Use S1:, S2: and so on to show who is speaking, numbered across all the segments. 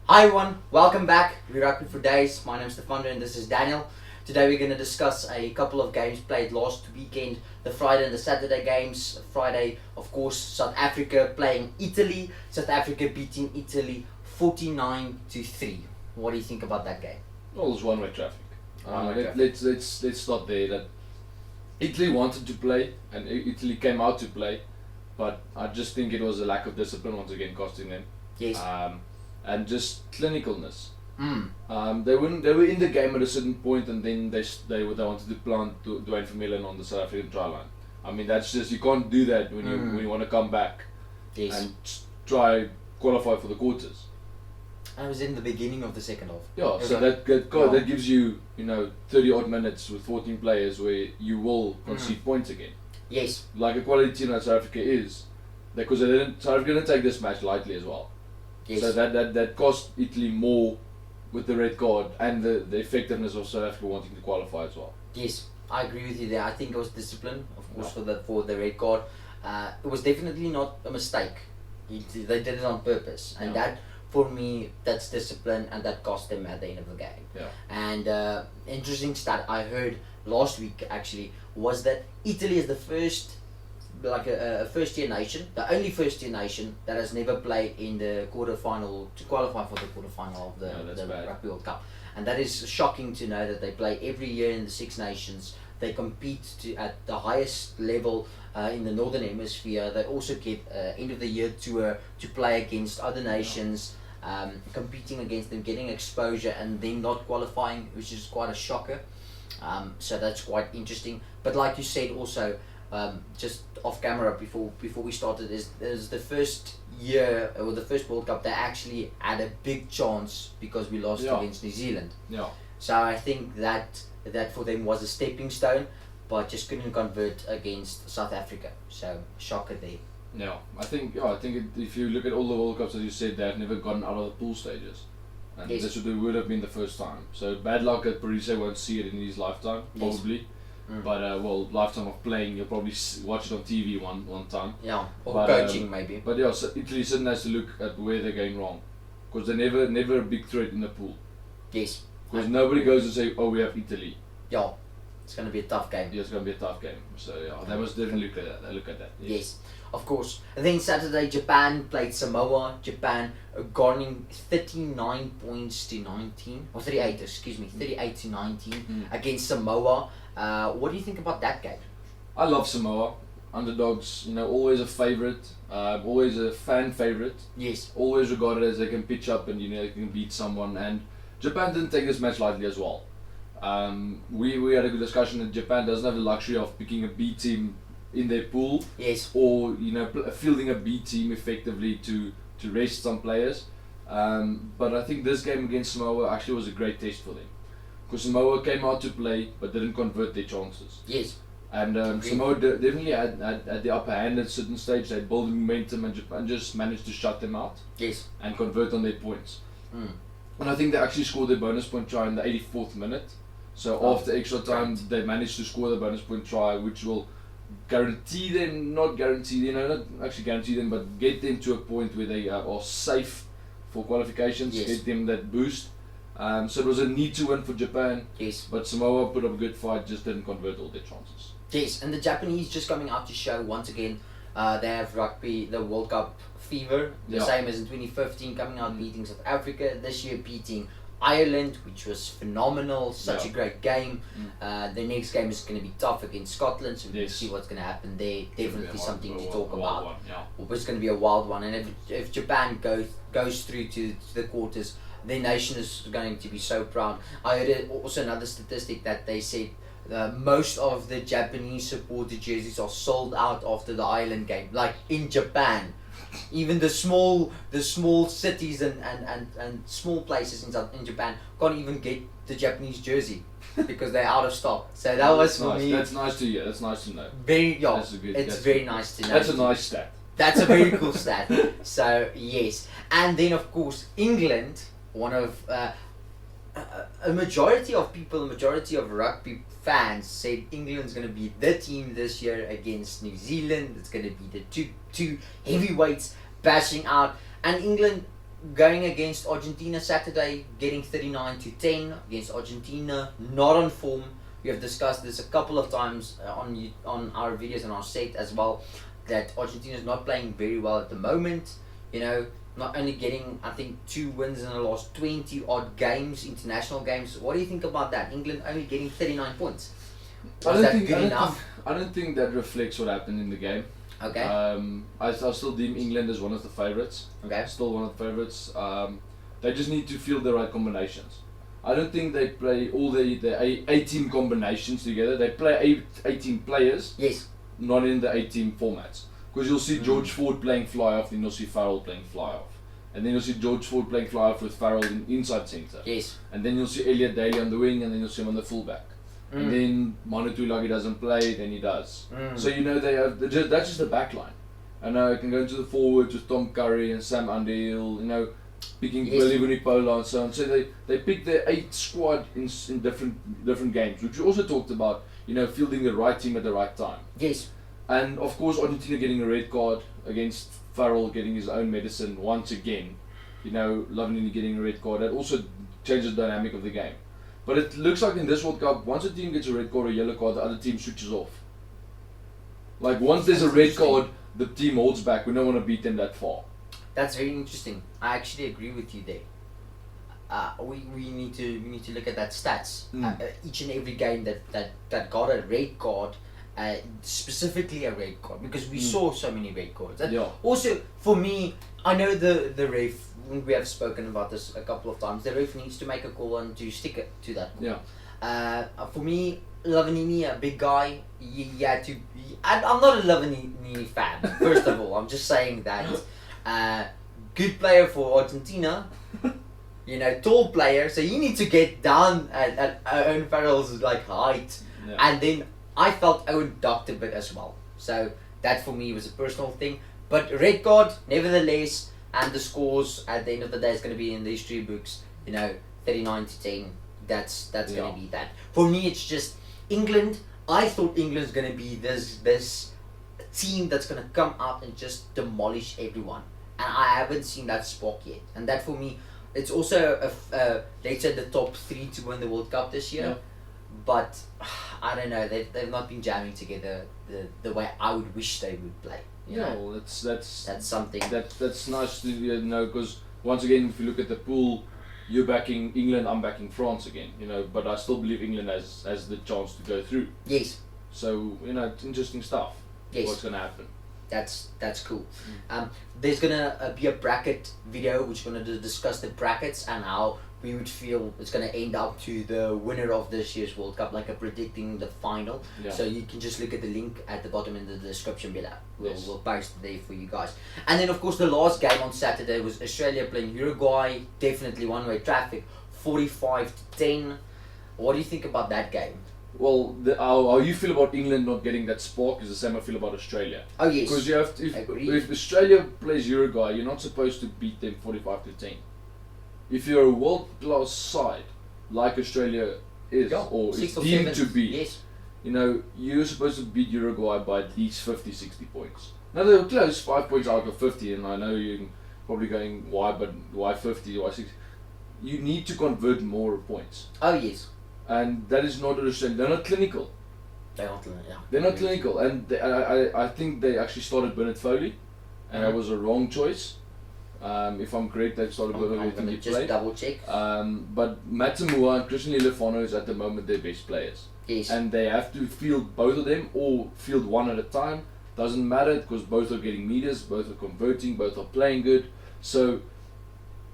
S1: Hi everyone, welcome back. We're Rugby for Days. My name's Stefano and this is Daniel. Today we're going to discuss a couple of games played last weekend, the Friday and the Saturday games. Friday, of course, South Africa playing Italy. South Africa beating Italy 49-3. What do you think about that game?
S2: Well, it's one-way traffic.
S1: Traffic.
S2: Let's start there. That Italy wanted to play and Italy came out to play, but I just think it was a lack of discipline once again costing them.
S1: Yes.
S2: And just clinicalness.
S1: Mm.
S2: They were in the game at a certain point, and then they wanted to plant Dwayne Vermeulen on the South African try line. I mean, that's just, you can't do that when you want to come back
S1: Yes.
S2: and try qualify for the quarters.
S1: I was in the beginning of the second half.
S2: Yeah, so
S1: like-
S2: that gives you 30 odd minutes with 14 players where you will concede points again.
S1: Yes.
S2: Like a quality team like South Africa is, because South Africa didn't take this match lightly as well.
S1: Yes.
S2: So that cost Italy more with the red card and the effectiveness of South Africa wanting to qualify as well.
S1: Yes, I agree with you there. I think it was discipline, of course, for the red card. It was definitely not a mistake. They did it on purpose, and that, for me, that's discipline, and that cost them at the end of the game.
S2: Yeah.
S1: And interesting stat I heard last week actually was that Italy is the first, like a first-year nation, the only first-year nation that has never played in the quarterfinal to qualify for the quarterfinal of the Rugby World Cup. And that is shocking to know that they play every year in the Six Nations. They compete at the highest level in the Northern Hemisphere. They also get end of the year tour to play against other nations, competing against them, getting exposure, and then not qualifying, which is quite a shocker. So that's quite interesting. But like you said also, just off camera before we started, is the first year or the first World Cup they actually had a big chance because we lost against New Zealand.
S2: Yeah.
S1: So I think that for them was a stepping stone, but just couldn't convert against South Africa. So shocker there.
S2: Yeah, I think if you look at all the World Cups, as you said, they've never gotten out of the pool stages, and
S1: Yes.
S2: this would have been the first time. So bad luck that Parise won't see it in his lifetime,
S1: Yes.
S2: probably. But lifetime of playing, you'll probably watch it on TV one time.
S1: Yeah, or
S2: But,
S1: coaching maybe.
S2: But yeah, so Italy certainly has to look at where they're going wrong, because they're never a big threat in the pool.
S1: Yes.
S2: Because nobody goes and say, "Oh, we have Italy."
S1: Yeah, it's gonna be a tough game.
S2: Yeah, it's gonna be a tough game. So yeah, they must definitely look at that.
S1: Yes, of course. And then Saturday, Japan played Samoa. Japan garnering 39 points to 19, or 38, excuse me, 38 to 19 against Samoa. What do you think about that game?
S2: I love Samoa. Underdogs, always a favourite, always a fan favourite.
S1: Yes.
S2: Always regarded as they can pitch up and they can beat someone. And Japan didn't take this match lightly as well. We had a good discussion that Japan doesn't have the luxury of picking a B team in their pool.
S1: Yes.
S2: Or fielding a B team effectively to rest some players. But I think this game against Samoa actually was a great test for them, because Samoa came out to play but didn't convert their chances.
S1: Yes.
S2: And Samoa definitely had the upper hand at a certain stage. They built momentum, and Japan just managed to shut them out.
S1: Yes.
S2: And convert on their points. And I think they actually scored their bonus point try in the 84th minute. So after extra time, they managed to score the bonus point try, which will guarantee them, not actually guarantee them, but get them to a point where they are safe for qualifications,
S1: Yes.
S2: get them that boost. So it was a need to win for Japan.
S1: Yes.
S2: But Samoa put up a good fight, just didn't convert all their chances.
S1: Yes, and the Japanese just coming out to show once again they have rugby, the World Cup fever, the same as in 2015, coming out beating South Africa, this year beating Ireland, which was phenomenal, such a great game. The next game is going to be tough against Scotland, so we'll see what's going to happen there. Definitely something to talk about. It's going to be a wild one, and if Japan goes through to the quarters, their nation is going to be so proud. I heard also another statistic that they said most of the Japanese supporter jerseys are sold out after the Ireland game, like in Japan. Even the small cities and small places in Japan can't even get the Japanese jersey because they're out of stock. So that was for me.
S2: That's nice to hear. That's nice to know.
S1: Very very nice to know.
S2: That's a nice stat.
S1: That's a very cool stat. So yes, and then of course England, one of a majority of people, a majority of rugby fans said England's going to be the team this year against New Zealand. It's going to be the two heavyweights bashing out, and England going against Argentina Saturday, getting 39-10 against Argentina, not on form. We have discussed this a couple of times on our videos and our set as well, that Argentina is not playing very well at the moment. You know, not only getting, I think, 2 wins in the last 20 odd games, international games. What do you think about that? England only getting 39 points. Was that good enough?
S2: I don't think that reflects what happened in the game.
S1: Okay.
S2: I still deem England as one of the favourites.
S1: Okay.
S2: Still one of the favourites. They just need to field the right combinations. I don't think they play all the 18 combinations together. They play 18 players.
S1: Yes.
S2: Not in the 18 formats. Because you'll see George Ford playing fly off, then you'll see Farrell playing fly off. And then you'll see George Ford playing fly off with Farrell in inside centre.
S1: Yes.
S2: And then you'll see Elliot Daly on the wing, and then you'll see him on the fullback. And then Manu Tuilagi doesn't play, then he does. So you know that's just the back line. I know I can go into the forwards with Tom Curry and Sam Underhill, you know, picking Billy Vunipola and so on. So they pick their 8 squad in different games, which we also talked about, you know, fielding the right team at the right time.
S1: Yes.
S2: And of course Argentina getting a red card against Farrell getting his own medicine once again. You know, Lavanini getting a red card, that also changes the dynamic of the game. But it looks like in this World Cup, once a team gets a red card or a yellow card, the other team switches off. Like once there's a red card, the team holds back. We don't want to beat them that far.
S1: That's very interesting. I actually agree with you there. We need to look at that stats. Each and every game that got a red card, specifically a red card, because we saw so many red cards. And also, for me, I know the ref. We have spoken about this a couple of times. The ref needs to make a call and to stick it to that call. For me, Lavanini, a big guy, I'm not a Lavanini fan. First of all, I'm just saying that. Good player for Argentina. You know, tall player, so you need to get down at Owen Farrell's like height. And then I felt Owen ducked a bit as well. So that for me was a personal thing. But red card, nevertheless, and the scores at the end of the day is going to be in the history books. You know, 39-10. That's going to be that. For me, it's just England. I thought England's going to be this team that's going to come out and just demolish everyone. And I haven't seen that spark yet. And that for me, it's also they said the top 3 to win the World Cup this year. But I don't know, they've not been jamming together the way I would wish they would play. You know?
S2: Well, that's
S1: something.
S2: That's nice to know, because once again, if you look at the pool, you're backing England, I'm backing France again. You know, but I still believe England has the chance to go through.
S1: Yes.
S2: So you know, it's interesting stuff.
S1: Yes.
S2: What's gonna happen?
S1: That's cool. There's gonna be a bracket video which is gonna discuss the brackets and how we would feel it's gonna end up to the winner of this year's World Cup, like a predicting the final. So you can just look at the link at the bottom in the description below. We'll post it there for you guys. And then of course the last game on Saturday was Australia playing Uruguay. Definitely one-way traffic, 45-10. What do you think about that game?
S2: Well, how you feel about England not getting that spark is the same I feel about Australia.
S1: Oh yes.
S2: Because you have to, if Australia plays Uruguay, you're not supposed to beat them 45-10. If you're a world-class side, like Australia is, or is deemed to be, you know, you're supposed to beat Uruguay by at least 50-60 points. Now they were close, 5 points out of 50, and I know you're probably going, why 50, why 60? You need to convert more points.
S1: Oh yes.
S2: And that is not Australia. They're not clinical.
S1: They're not clinical. Yeah.
S2: They're not clinical, and I think they actually started Bernard Foley, and that was a wrong choice. If I'm correct, they started Bernard Foley.
S1: I'm going to just double check.
S2: But Matt Samoa and Christian Leilofano is at the moment their best players.
S1: Yes.
S2: And they have to field both of them, or field one at a time. Doesn't matter, because both are getting meters, both are converting, both are playing good. So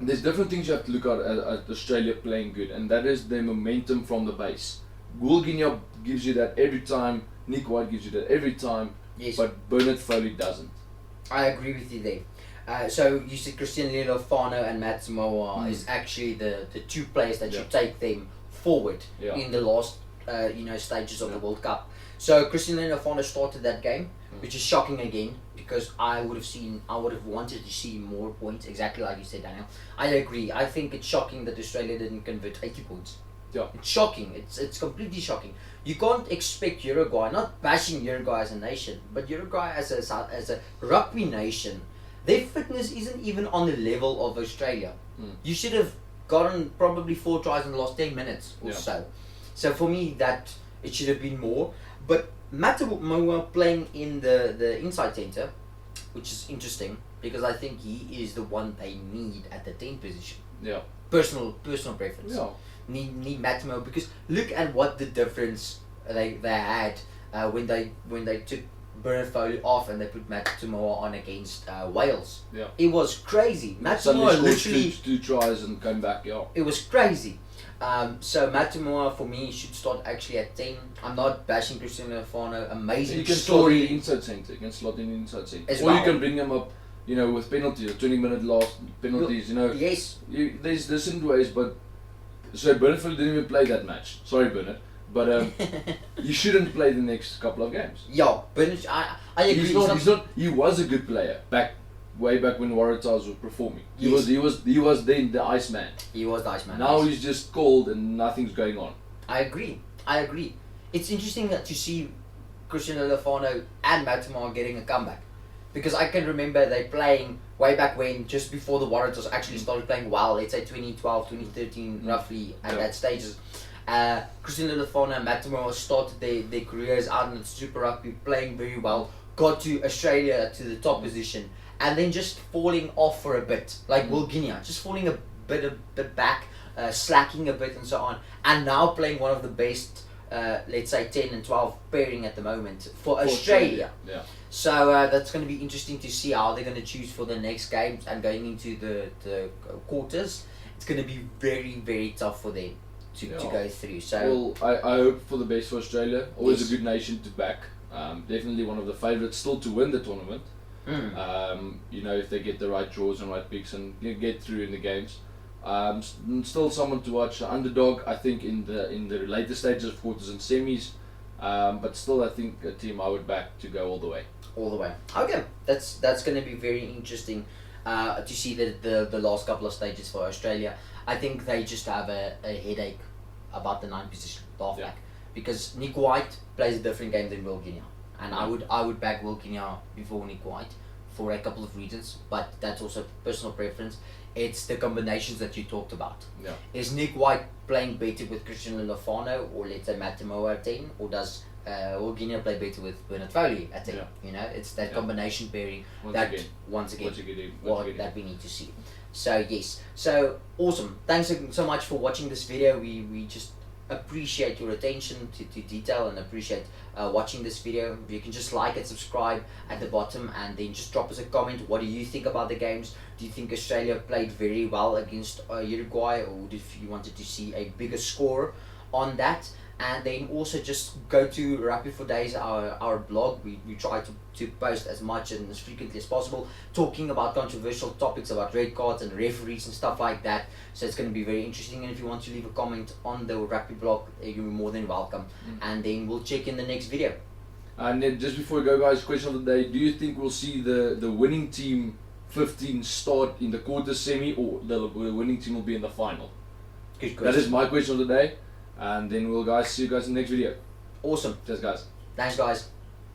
S2: there's different things you have to look at Australia playing good, and that is the momentum from the base. Gulginia gives you that every time, Nick White gives you that every time, but Bernard Foley doesn't.
S1: I agree with you there. So you said Christian Leilofano and Matt Samoa is actually the 2 players that should take them forward in the last stages of the World Cup. So Christian Leilofano started that game, which is shocking again, because I would have wanted to see more points, exactly like you said, Daniel. I agree. I think it's shocking that Australia didn't convert 80 points. It's shocking. It's completely shocking. You can't expect Uruguay, not bashing Uruguay as a nation, but Uruguay as a rugby nation, their fitness isn't even on the level of Australia. You should have gotten probably 4 tries in the last 10 minutes or so. So for me, that it should have been more. But Matamoa playing in the inside centre, which is interesting because I think he is the one they need at the 10 position.
S2: Yeah.
S1: Personal preference.
S2: Yeah.
S1: Need Matamoa, because look at what the difference they had when they took Bernard Foley off and they put Matamoa on against Wales.
S2: Yeah.
S1: It was crazy.
S2: Suddenly
S1: Matamoa
S2: scored
S1: literally
S2: two tries and came back. Yeah.
S1: it was crazy. So Matamoa for me should start actually at 10. I'm not bashing Cristiano Lofano. Amazing
S2: You can
S1: story.
S2: slot in inside centre. You can slot in inside centre.
S1: As
S2: Or
S1: well.
S2: you can bring him up, with penalties, 20-minute last penalties.
S1: Yes.
S2: There's different ways, but so Bernard Foley didn't even play that match. Sorry, Bernard, but you shouldn't play the next couple of games.
S1: Yeah, but I agree.
S2: He's not. He was a good player way back when Waratahs was performing. He
S1: Yes.
S2: was then the Iceman.
S1: He was the Iceman.
S2: Now
S1: yes.
S2: he's just cold and nothing's going on.
S1: I agree. It's interesting that to see Cristiano Lofano and Matamoa getting a comeback, because I can remember they playing way back when, just before the Waratahs actually started playing well. Let's say 2012, 2013, roughly at that stages. Cristiano Lofano and Matamoa started their careers out in Super Rugby, playing very well. Got to Australia to the top position, and then just falling off for a bit, like Will Guinea, just falling a bit back, slacking a bit and so on, and now playing one of the best, let's say 10 and 12 pairing at the moment for Australia.
S2: Yeah.
S1: So that's going to be interesting to see how they're going to choose for the next games and going into the quarters. It's going to be very, very tough for them to go through. So
S2: Well, I hope for the best for Australia. Always
S1: Yes.
S2: a good nation to back. Definitely one of the favourites still to win the tournament. If they get the right draws and right picks and get through in the games. Still someone to watch. Underdog, I think, in the later stages of quarters and semis. But still, I think a team I would back to go all the way.
S1: all the way. Okay, that's going to be very interesting to see the last couple of stages for Australia. I think they just have a headache about the 9th position, the halfback, because Nick White plays a different game than Will Guinea, and I would back Will Guinea before Nick White for a couple of reasons, but that's also personal preference. It's the combinations that you talked about.
S2: Yeah.
S1: Is Nick White playing better with Cristiano Lofano or let's say Matamoa at 10, or does Will Guinea play better with Bernard Foley at 10?
S2: Yeah.
S1: It's that combination pairing once again that we need to see. So yes, so awesome. Thanks so much for watching this video. We just appreciate your attention to detail and appreciate watching this video. You can just like and subscribe at the bottom, and then just drop us a comment. What do you think about the games? Do you think Australia played very well against Uruguay, or if you wanted to see a bigger score on that? And then also just go to Rugby for Days, our blog. We try to post as much and as frequently as possible, talking about controversial topics about red cards and referees and stuff like that. So it's going to be very interesting. And if you want to leave a comment on the Rugby blog, you're more than welcome. And then we'll check in the next video.
S2: And then just before we go, guys, question of the day: do you think we'll see the winning team 15 start in the quarter semi, or the winning team will be in the final?
S1: Good question.
S2: That is my question of the day. And then we'll see you guys in the next video.
S1: Awesome.
S2: Cheers, guys.
S1: Thanks, guys.